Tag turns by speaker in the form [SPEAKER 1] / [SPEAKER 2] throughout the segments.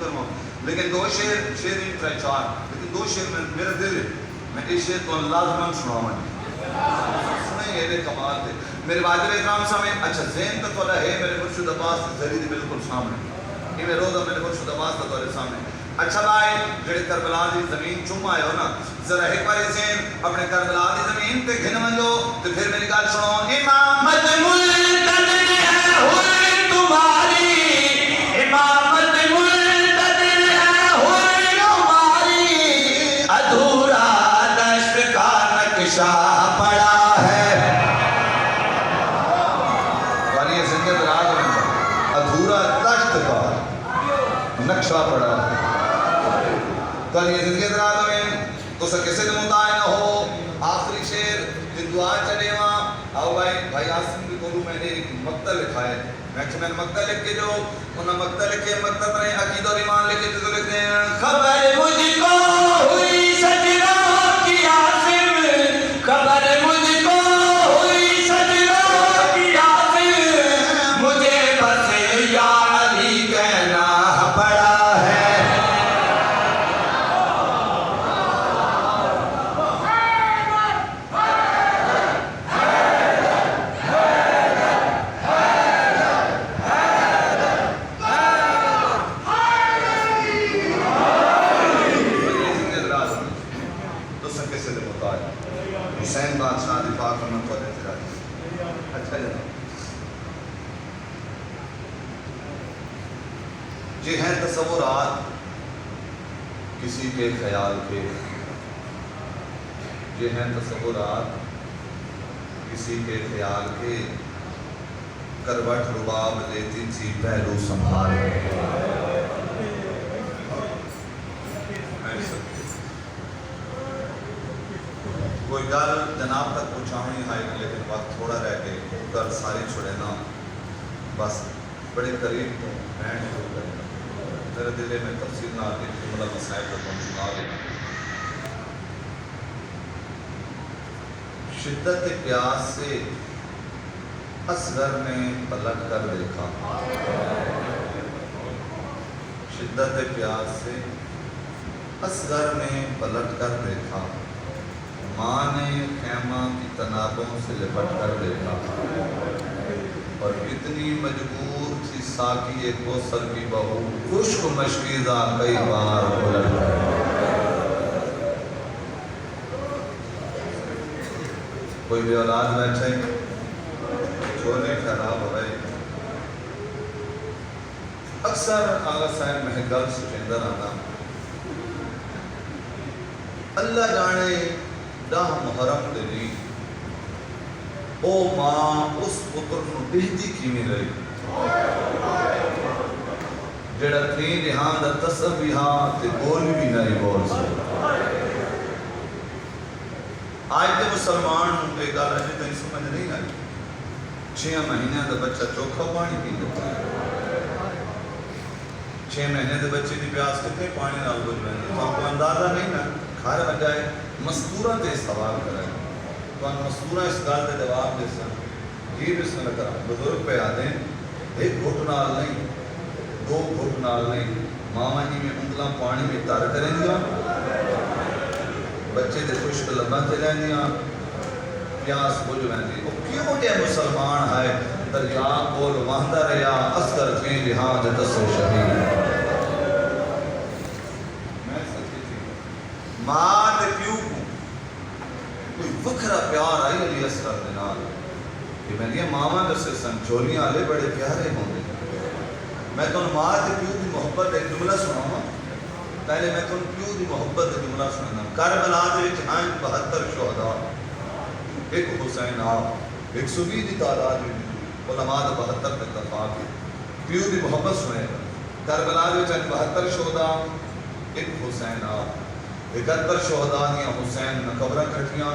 [SPEAKER 1] کروں لیکن دو شعر نہیں تھے چار لیکن دو شعر میں میرا دل ہے میں اس شعر کو لازماً سناؤں سنیں یہ کمال تھے میرے واجب اکرام سامنے اچھا ذہن تو تھوڑا ہے میرے مرشد عباس ذریعے دی بالکل سامنے یہ میں روزہ میرے مرشد عباس کا تھوڑے سامنے اچھا لائے جڑے کربلا دی زمین چوم آئے ہو نا ذرا ایک بار ذہن اپنے کربلا دی زمین تے گھن منجو تو پھر میری گل سنو امامت ملتظر ہے ہوئی تمہاری امامت ملتظر ہے ہوئی تمہاری ادھورا دشت کا نقشہ پڑا ہے والی زندگی دراز میں ادھورا دشت کا نقشہ پڑا ہے کل یہ زندگی دراز میں تو سر کسے دمتائے نہ ہو آخری شیر جن دعا چلے وہاں آؤ بھائی آسم کی کولو میں نے ایک مقتل لکھا ہے میں مقتل لکھ کے جو انہاں مقتل لکھ کے مقتل پر عقید اور ایمان لکھ کے جو لکھتے ہیں خبر مجھ کو ہوئی سجدوں کی آسم خبر مجھ کو ہوئی سجدوں کی آسم مجھے بس یا علی کہنا پڑا ہے حسین بادشاہ دی پاک امت کو دیتے رہے اچھا جناب یہ ہیں تصورات کسی کے خیال کے یہ ہیں تصورات کسی کے خیال کے کروٹ رباب لیتی تھی پہلو سنبھال کوئی گل جناب تک پہنچاؤں ہے لیکن وقت تھوڑا رہ کے گل ساری چھوڑے نا بس بڑے قریب تو بینڈ شروع کریں میرے دلے میں تفصیل نہ آتی جملہ مسائل کا پہنچنا لینا شدت پیاس سے اصغر نے پلٹ کر دیکھا شدت پیاس سے اصغر نے پلٹ کر دیکھا ماں نے خیمہ کی تنابوں سے لپٹ کر دیکھا اور اتنی مجبور تھی ساقی کوثر کی بہو خشک مشکیزہ کئی بار الٹ کر کوئی بھی اولاد بیٹھے چھوڑے خراب ہو رہے اکثر آغا صاحب محگل سچندر آنا اللہ جانے داہ محرم دلی او ماں اس پتر نو بہتی کیمی رہی جڑا تین یہاں دا تصب بھی ہاں تے بول بھی نہیں بول سکتا آج تے مسلمان ہوں پہ گالا جی تین سمجھ نہیں آئی 6 مہینے دا بچہ چوکھا پانی پی دیتا 6 مہینے دے بچے دی پیاس کتنے پانی نال بجھ بہنے تو آپ کو اندازہ نہیں نا کھارے بجائے مستورہ تے سوال کریں تو ان مستورہ اس گال دے جواب دے سن یہ بسم اللہ کرا بزرگ پہ آدھے ایک گھٹ نال نہیں 2 گھٹ نال نہیں ماما جی میں انگلاں پانی میں تار کریں دیا بچے دے خشک لباں چلیں دیا پیاس بجھ بہنے وہ کیوں دے مسلمان ہے دریا بول واندہ ریا اصغر تھیں لہاں دے تصو شہید ماں دے پیو کو کوئی وکھرا پیار آئی علی اصغر دے نال کہ میں نے ماما جیسے سن چولیاں آلے بڑے پیارے ہوں گے میں تو ماں دے پیو دی محبت ایک جملہ سناؤں پہلے میں تو پیو دی محبت ایک جملہ سنانا کربلا دے وچ ہیں 72 شہداء ایک حسین آپ 120 دی تعداد علماء دا 72 تک اتفاق ہے پیو دی محبت سنے کربلا دے وچ ہیں 72 شہداء ایک حسین آپ 71 شہداء دیا حسین نہ قبرہ کھٹیاں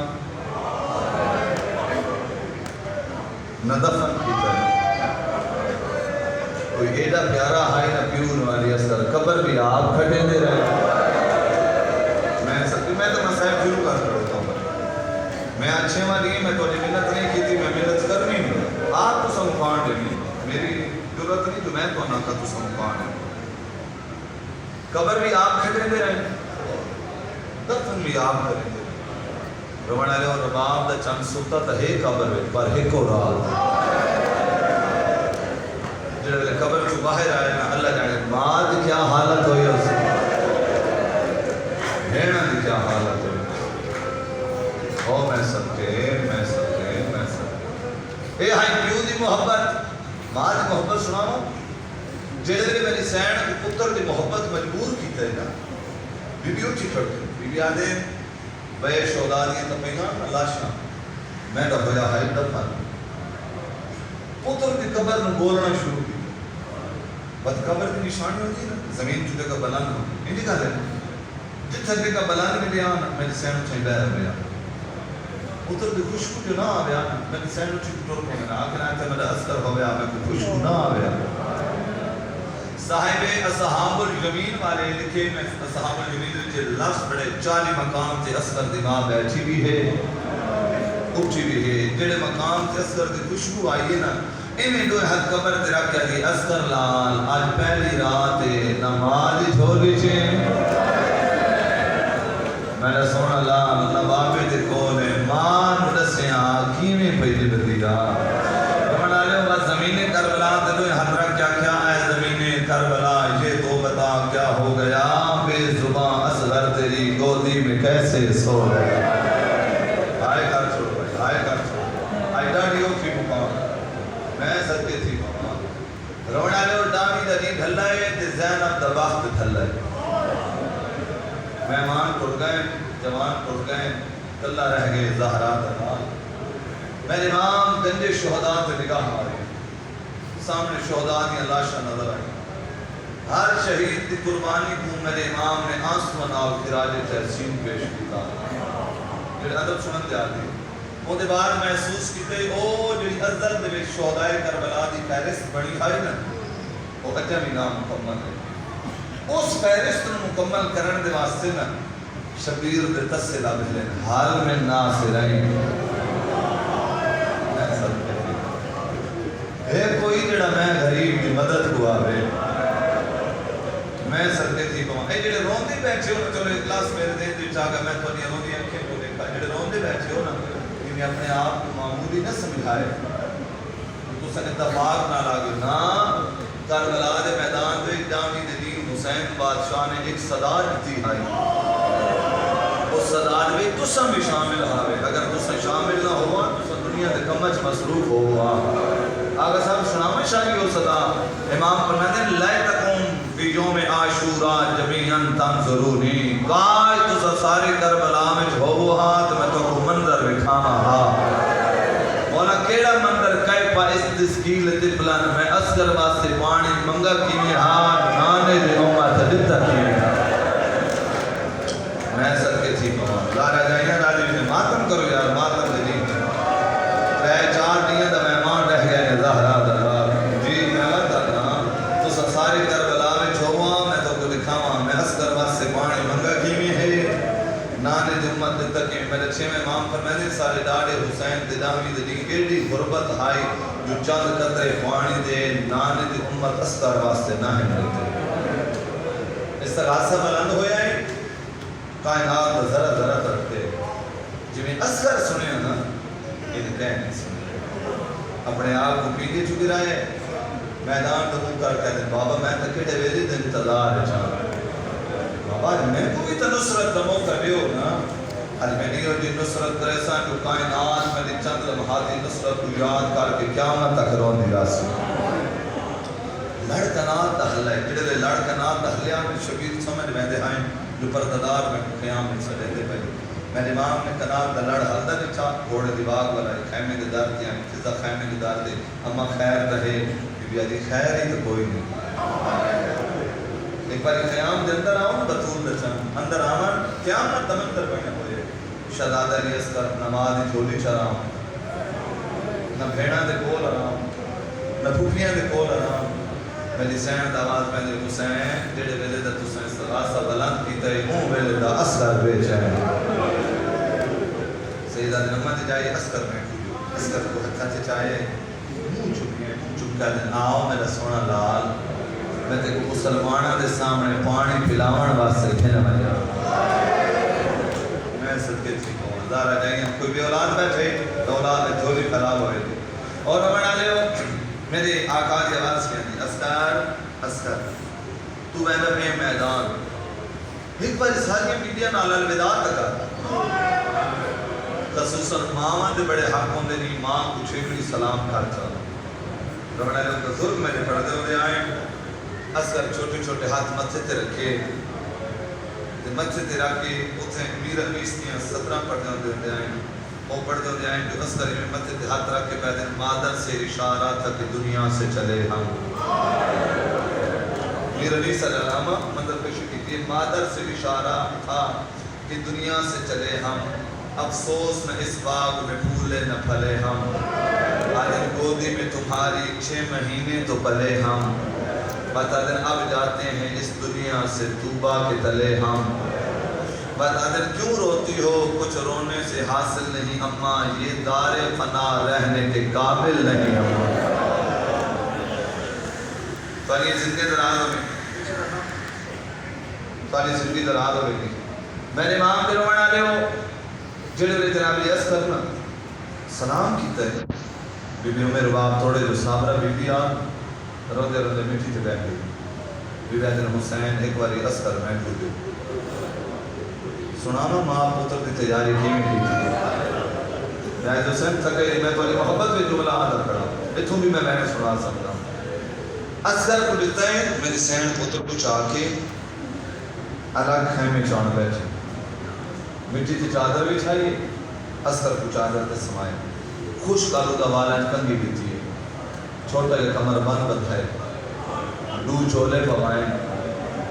[SPEAKER 1] نہ دفن کی طرح کوئی ایڈا پیارا ہائی نہ پیون والی اثر قبر بھی آپ کھٹے دے رہے میں تو مسائب شروع کر رہا ہوں میں اچھے والی میں تو محنت نہیں کی تھی میں محنت کرنی ہوں آپ تو سمکان لینی میری ضرورت نہیں جو میں تو نہ تھا تو سمکان ہے قبر بھی آپ کھڑے دے رہے دفن بھی آپ کریں دے رونا لے اور رباب دا چند ستا تا ہے قبر پر ایک اور جڑے قبر جو باہر آئے نا اللہ جانے ماں دی کیا حالت ہوئی اس بھیڑا دی کیا حالت ہوئی او میں سب کے اے ہائی پیو دی محبت ماں دی محبت سناؤ جڑے دے میری سین کو پتر دی محبت مجبور کیتا ہے نا بی بی اٹھی کھڑتے بی بی آدھے بے شہدادیاں تو پیغان اللہ شاہ میں دا ہویا ہائی دفن پتر دی قبر میں بولنا شروع کی بات قبر کی نشانی ہوتی ہے زمین جھوٹے کا بلان ہوتی ہے انجی کہا لے جت سکے کا بلان میں لیا میری سینو چھیں بہر ہویا پتر دی خوشکو جو نہ آویا میری سینو چھیں کٹور کو میں نے آکر آئے تھے میرا اثر ہویا میں کوئی خوشکو نہ آویا صاحب اصحاب الیمین والے لکھے میں اصحاب الیمین لکھے لفظ بڑے 40 مقام سے اصغر دی ماں بیٹھی بھی ہے اٹھی بھی ہے جڑے مقام سے اصغر دی خوشبو آئی ہے نا انہیں دو حد قبر تے رکھ گئی اصغر لال آج پہلی رات نماز جھولی چھے میں نے سونا لال نوابے دے کولے ماں نرسیاں کیویں پیدی بدیا رمنا لے ہوگا زمین کربلا تے دو حد رکھ کیا آئے زمین کربلا یہ تو بتا کیا ہو گیا بے زبان اصغر تیری گودی میں کیسے سو گیا آئے کر چھوڑ بھائی آئے کر چھوڑ آئے ڈاڑیوں کی مقام میں صدقے تھی ماما رونا لے اور ڈامی دنی ڈھلائے تے زینب دا وقت ڈھلائے مہمان ٹوٹ گئے جوان ٹوٹ گئے کلہ رہ گئے زہرا دنال میرے امام گنجے شہداء تے نگاہ آئے سامنے شہداء کی لاشاں نظر آئی ہر شہید کی قربانی کو میرے امام نے آنسو نال خراج تحسین پیش کیتا جڑے ادب سنن تے آتی وہ دے بعد محسوس کیتے او جڑی ازل دے وچ شہداء کربلا دی فہرست بڑی ہے نا وہ اچھا بھی نام مکمل ہے اس فہرست کو مکمل کرنے دے واسطے نا شبیر دے تسے لابد لیں حال میں ناصرین ہے کوئی جڑا میں غریب کی مدد کو آوے میں صدقے تھی کہاں اے جڑے روندے بیٹھے ہو چلو اخلاص میرے دین دی چاہتا میں تو نہیں روندی انکھیں کو دیکھا جڑے روندے بیٹھے ہو نا کہ اپنے آپ کو معمولی نہ سمجھائے تو سن اتفاق نہ لاگے نا کربلا دے میدان دے جامی دین حسین بادشاہ نے ایک صدا دیتی آئی اس صدا میں تسا بھی شامل آوے اگر تسا شامل نہ ہوا تو دنیا دے کمج مصروف ہوا آگا صاحب سنامے شاہی ہو صدا امام فرماتے ہیں لیتکم فی یوم عاشورا جمیعاً تنظرونی کائی تسا سارے کربلا میں ہو ہاتھ میں تو کو منظر بکھاما ہا مولا کیڑا منظر کیفا استسکیل تبلن میں اصغر واسے پانی منگا کینے ہاں نانے دے امت دیتا کینے میں صدقے تھی کہاں لارا جائیاں راجی نے ماتم کرو یار ماتم دے دیں رہ 4 دیں دا مہمان رہ گئے زہرا دلال جی میں بتانا تو سارے کربلا میں چھوڑا میں تو کو دکھاواں میں اصغر واسے پانی منگا کینے ہے نانے دی امت دے تک میرے 6 امام فرمائے سارے ڈاڑے حسین تے داوی دے ایڈی غربت آئی جو چند قطرے پانی دے نانے دی امت اصغر واسطے نہ ہے ملتے استغاثہ بلند ہویا ہے کائنات ذرا ذرا ترتے جو میں اصغر سنے نا یہ کہہ نہیں سنے اپنے آپ کو پینے چکی رہے میدان دکھوں کر کہتے بابا میں تکڑے ویلی دن انتظار ہے چاہاں بابا میں کو بھی تنصرت دمو کر لیو نا حال میں نہیں ہو جی نصرت کریسا جو کائنات میں دی چند لمحاتی نصرت کو یاد کر کے قیامت تک رون دی راسی لڑکنات دخلے جڑے لڑکنات دخلیاں میں شبیر سمجھ میں آئیں جو پرددار میں قیام میں سے رہتے پہلے میرے امام نے کنات دا لڑ حلدہ نہیں چاہ گھوڑے دیواغ والا خیمے کے دار دیا فضا خیمے کے دار دے اما خیر رہے بی آدھی خیر ہی تو کوئی نہیں ایک بار قیام دے اندر آؤں بطول دچان اندر آمان قیامت تمندر بڑھنے ہوئے شہزادہ علی اصغر نماز جھولی چراؤں نہ بھیڑا دے کول آرام نہ پھوپیاں دے کول آرام میری سین دعوات پہلے حسین جڑے ویلے دا تسیں استغاثہ بلند کی تے ہوں ویلے دا اصغر بے چین سیدہ نمت جائے اصغر میں اصغر کو حقہ چاہے منہ چکے چکا دن آؤ میرا سونا لال میں تے کو مسلمانوں دے سامنے پانی پلاون واسطے پھر آیا میں صدقے تھی کو دارا جائیں کوئی بھی اولاد بیٹھے تو اولاد جھولی خراب ہوئے تھی اور بنا لے میرے آقا کی آواز کہتی اسکر تو میں نے میدان ایک بار ساری میڈیا نال الوداع تکا خصوصاً ماں دے بڑے حق ہوندے نہیں ماں کچھ بھی سلام کر چاہتا رمنا لوگ بزرگ میں نے پڑھتے ہوئے آئے اصغر چھوٹے چھوٹے ہاتھ متھے تے رکھے متھے تے رکھ کے اتنے امیر حدیثیاں 17 پڑھتے ہوئے آئے وہ پڑھتے ہوئے آئے کہ اصغر میں متھے تے ہاتھ رکھ کے کہتے ہیں مادر سے اشارہ تھا کہ دنیا سے چلے ہم امیر حدیث علیہ السلام مطلب پیش کی تھی مادر سے اشارہ تھا کہ دنیا سے چلے ہم افسوس نہ اس باغ میں پھولے نہ پھلے ہم آج گودی میں تمہاری 6 مہینے تو پلے ہم بتا دن اب جاتے ہیں اس دنیا سے توبہ کے تلے ہم بتا دن کیوں روتی ہو کچھ رونے سے حاصل نہیں اماں یہ دار فنا رہنے کے قابل نہیں اماں توالی زندگی دراز ہوئے گی میں نے امام دے رونا لے ہو جڑے لے جناب لیس کرنا سلام کیتا ہے بی بی عمر باپ تھوڑے جو صابرہ بی بی آن روندے روندے مٹی تے بیٹھ گئی بی بی حسن حسین ایک باری اسکر میں ٹھو گئی سنانا ماں پتر کی تیاری کی میں کی تھی میں حسین تھکے میں تو محبت میں جملہ آدھر کھڑا اتھوں بھی میں نے سنا سکتا ہوں اسکر کو دیتا ہے میری سین پتر کو چاہ کے الگ خیمے چاند بیٹھے مٹی تی چادر بھی چھائیے اسکر کو چادر تے سمائے خوش کالو دا والا کنگی بھی تھی چھوٹا یہ کمر بند بدھائے دو چولے پوائیں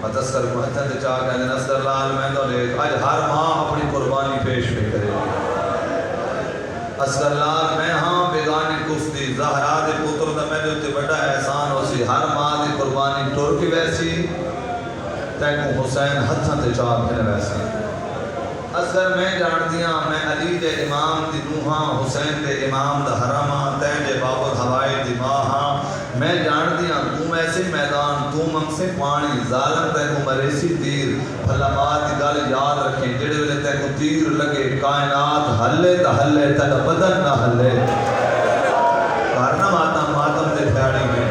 [SPEAKER 1] اور اسکر کو ہتھا تے چاہ کہتے ہیں اسکر لال میں تو لے آج ہر ماں اپنی قربانی پیش پہ کرے اسکر لال میں ہاں بیگانی کفتی زہرا دے پتر دا میں جو تے بڑا احسان ہو سی ہر ماں دی قربانی ٹور کی ویسی تیکو حسین ہتھا تے چاہ پھر ویسی اصغر میں جان دیاں میں علی دے امام دی نوحاں حسین دے امام دا حراماں تین دے بابر ہوائی دی ماہاں میں جان دیاں تم ایسے میدان تم ہم سے پانی ظالم تے کو مریسی تیر پھلا بات دی گل یاد رکھیں جڑے ویلے تے کو تیر لگے کائنات ہلے تا ہلے تا بدن نہ ہلے کارنا ماتم دے پھیڑی میں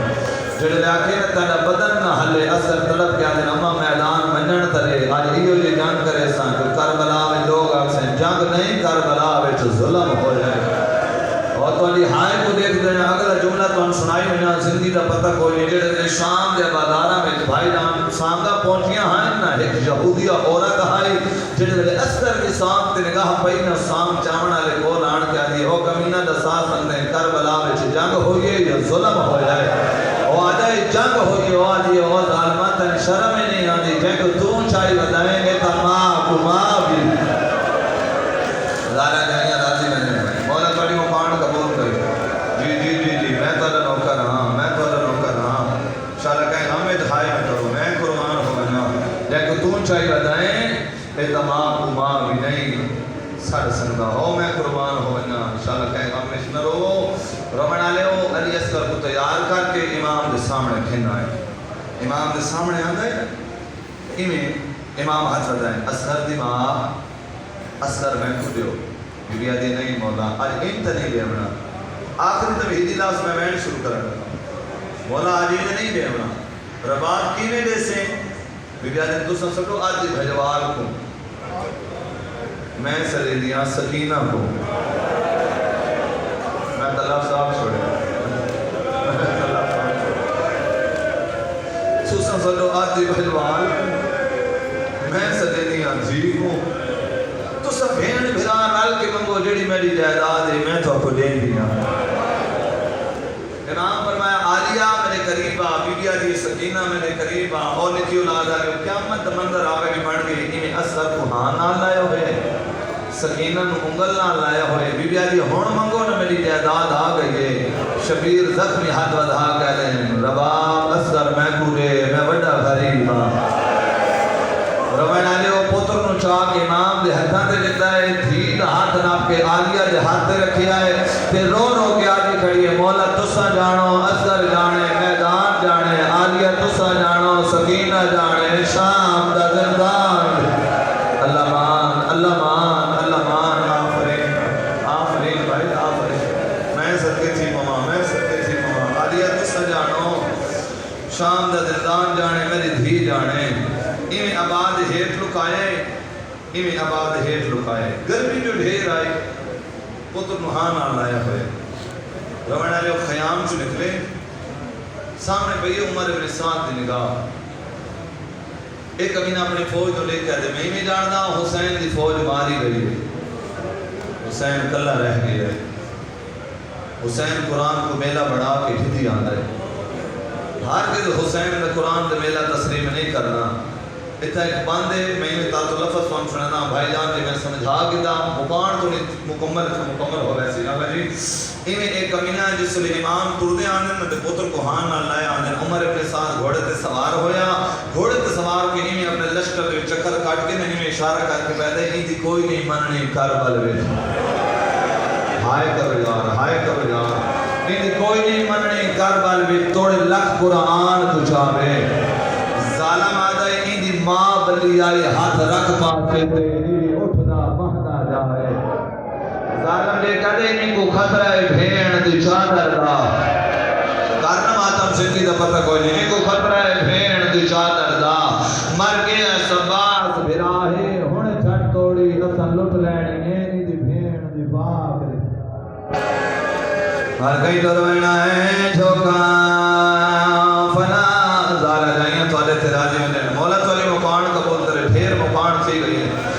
[SPEAKER 1] جڑے لیاکے تا بدن نہ ہلے اثر طلب کیا دن اما میدان منن ترے آج ایو یہ جنگ کرے سان جو کربلا میں لوگ آکسیں جنگ نہیں کربلا وچ ظلم ہو جائے اور تو علی ہائے کو دیکھ دینا اگلا جملہ تو ہم سنائی ہونا زندگی دا پتہ کوئی جڑے دے شام دے بازارہ میں بھائی جان سانگا پہنچیاں ہیں نا ایک یہودیہ عورت آئی جڑے دے اثر کی سام تے نگاہ پئی نا سام چاونا لے کول آن کے آدھی او کمینہ دا ساتھ اندے کربلا وچ جنگ ہوئی یا ظلم ہو جائے او آجائے جنگ ہوئی او آجی او ظالمات شرم ہی نہیں آدھی جنگ تو چاہی بدائیں گے تا ماں کو ماں بھی ظاہرہ جائیاں راضی میں نے مولا توڑی وہ پانڈ قبول کری جی میں تو اللہ نوکر ہاں شاءاللہ کہیں ہمیں دھائے میں کرو میں قربان ہو گنا لیکن تو چاہی بدائیں اے تا ماں کو ماں بھی نہیں سڑ سنگا ہو میں قربان ہو گنا انشاءاللہ کہیں ہم میں شنرو رمن آلے ہو علی اصغر کو تیار کر کے امام دے سامنے پھن آئے امام دے سامنے آندھائے انہیں امام ہاتھ ردائیں اصغر دی ماں اصغر میں کھڑیو بیا دی نہیں مولا آج انت نہیں لے امنا آخری تب ہی دلاس میں میں شروع کرنا مولا آج انت نہیں لے امنا رباب کینے دے سے بیا دی دوسرا سکو آج دی بھجوال کو میں سرے دیا سکینہ کو میں طلب صاحب چھوڑے سوسن سلو آتی بھجوال میں سرے دیا جی کو تو سب بھین بھران نال کے منگو جڑی میری جائداد ہے میں تو آپ کو دین دیا امام فرمایا آلیہ میرے قریبا بیبیا دی سکینہ میرے قریبا اور نتی اولاد آئے قیامت منظر آگے بھی بڑھ گئی انہیں اثر کو ہاں نال لائے ہوئے سکینہ نو انگل نال لائے ہوئے بیبیا دی ہون منگو نہ میری جائداد آ گئی شبیر زخمی ہاتھ ودھا کہہ لیں رباب اصغر میں کورے میں بڑا غریبا رمین آلے وہ پتر نو چاہ کے امام دے ہتھاں دے لیتا ہے دھی دا ہاتھ ناپ کے آلیہ دے ہاتھ دے رکھیا ہے تے رو رو کے آگے کھڑی ہے مولا تسا جانو اصغر جانے میدان جانے آلیہ تسا جانو نہ جانے شام دا زندان اللہ مان اللہ مان اللہ مان آفرین بھائی آفرین میں صدقے تھی ماما عالیہ تو سجانو شام دا زندان جانے میری دھی جانے ایویں آباد ہیٹ لکائے گرمی جو ڈھیر آئی پتر نوحان آن لایا ہوئے روانہ لے خیام چو نکلے سامنے بھئی عمر ابن سعد دی نگاہ ایک کمینہ اپنی فوج تو لے کہتے میں ہی جاندہ حسین دی فوج ماری گئی ہے حسین کلہ رہ گئی ہے حسین قرآن کو میلہ بڑھا کے ہدی آندہ ہے ہر کے حسین دا قرآن دا میلہ تسلیم نہیں کرنا اتھا ایک باندے میں نے تاتو لفظ فون سننا بھائی جان جی میں سمجھا گیا مقان تو مکمل ہو ویسی آگا جی ایمیں ایک کمینہ ہے جس لئے امام تردے آنے میں پتر کو ہان نہ لائے آنے عمر اپنے ساتھ گھوڑے تے سوار ہویا گھوڑے تے سوار کے ایمیں اپنے لشکر دے چکر کاٹ کے نہیں میں اشارہ کر کے پیدے ہی دی کوئی نہیں مننی کربل ویٹ ہائے کر یار ہی دی کوئی نہیں مننی کربل ویٹ توڑے لکھ قرآن کچھاوے ظالم آدھائی این دی ماں بلی آئی ہاتھ رکھ پاتے تیری اٹھنا بہنا جائے ظالم لے کہتے ان کو خطرہ ہے بھین دی چادر دا کارنا ماتم سنگی دا پتہ کوئی نہیں ان کو خطرہ ہے بھین دی چادر دا مر گیا سباس بھراہے ہونے چھٹ توڑی اصلا لٹ لینی اینی دی بھین دی باپ ہر کئی تو دوینا ہے جھوکا فنا زارہ جائیں تو آلے تھے راجی میں مولا تو علی مقان قبول کرے ڈھیر مقان سی گئی ہے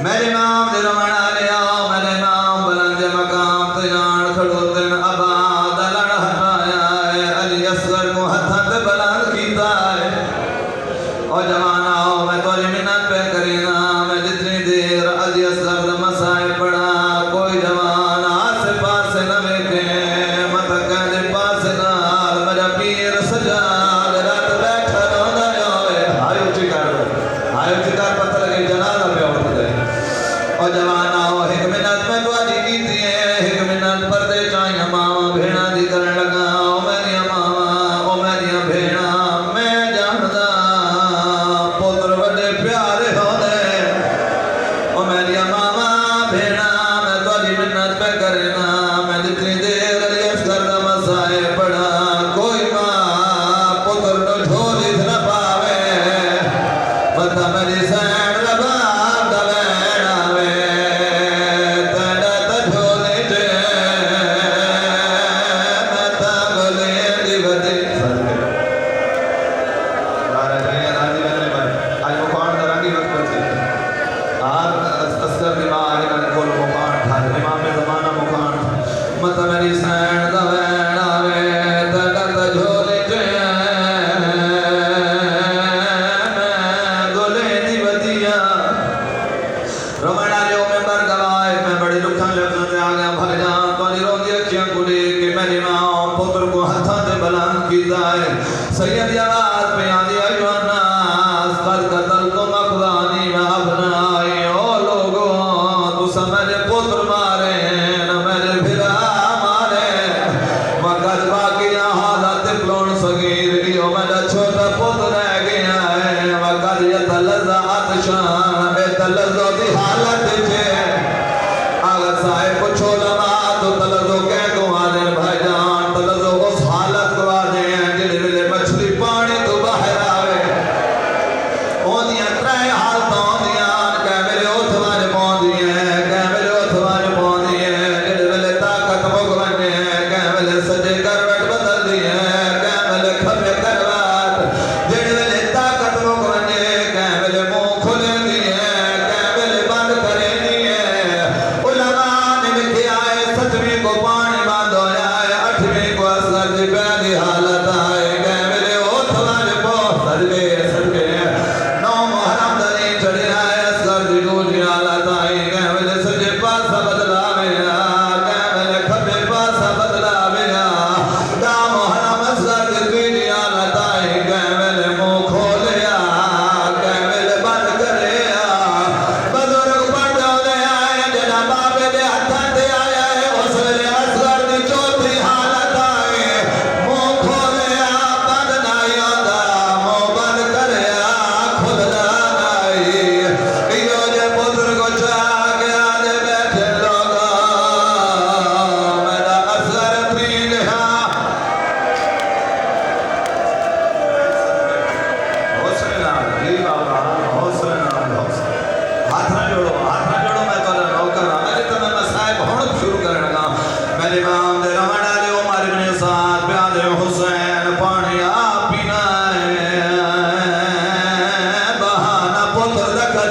[SPEAKER 1] میرے امام دے رمانا لیا میرے امام بلند مقام تجان کھڑو تن آباد لڑ ہٹایا ہے علی اصغر کو ہتھت بلند کیتا ہے اور جوانا ہو میں تو علی منت پہ کرینا میں جتنی دیر علی اصغر دا مسائل پڑھا کوئی جوان آس پاس نہ بیٹھے متکہ دے پاس نہ میرا پیر سجا اور جوانا ہو ایک منت میں دعا دی کی تھی ایک منت پردے چاہیے ماما بھینا دی کرنے لگا او میری ماما او میری بھینا میں جاندہ پتر بڑے پیارے ہو دے او میری ماما بھینا میں دعا دی منت پہ کرنا میں جتنی دیر علی اصغر دا مسائے پڑھا کوئی ماں پتر نو جھولی نہ پاوے بتا میری سینڈ لبا سید یاد پہ آدھی ایو الناس قد قتلتم اخوانی و ابنائی او لوگوں تو سمجھے پتر مارے نہ میرے بھرا مارے وقت باقی حالت پلون صغیر ایو میرا چھوٹا پتر رہ گیا ہے وقت یتلزہ عطشان بے تلزہ دی حالت چھے آگا صاحب کو چھوڑا ماں تو تلزہ کہہ کو آنے بھائی جان تلزہ اس حالت کو آنے مچھلی پانی تو باہر آوے اوندیاں ترائے حالتاں اوندیاں کہہ میرے اوتھوانے پوندی ہیں کہہ میرے اوتھوانے پوندی ہیں جڑے ویلے طاقت مگوانے ہیں کہہ ویلے سجے کروٹ بدل دی ہیں کہہ ویلے کھبے کروٹ جڑے ویلے طاقت مگوانے کہہ ویلے منہ کھلے دی ہیں کہہ ویلے بند کرے دی ہیں علماء نے لکھے آئے ستویں کو پانی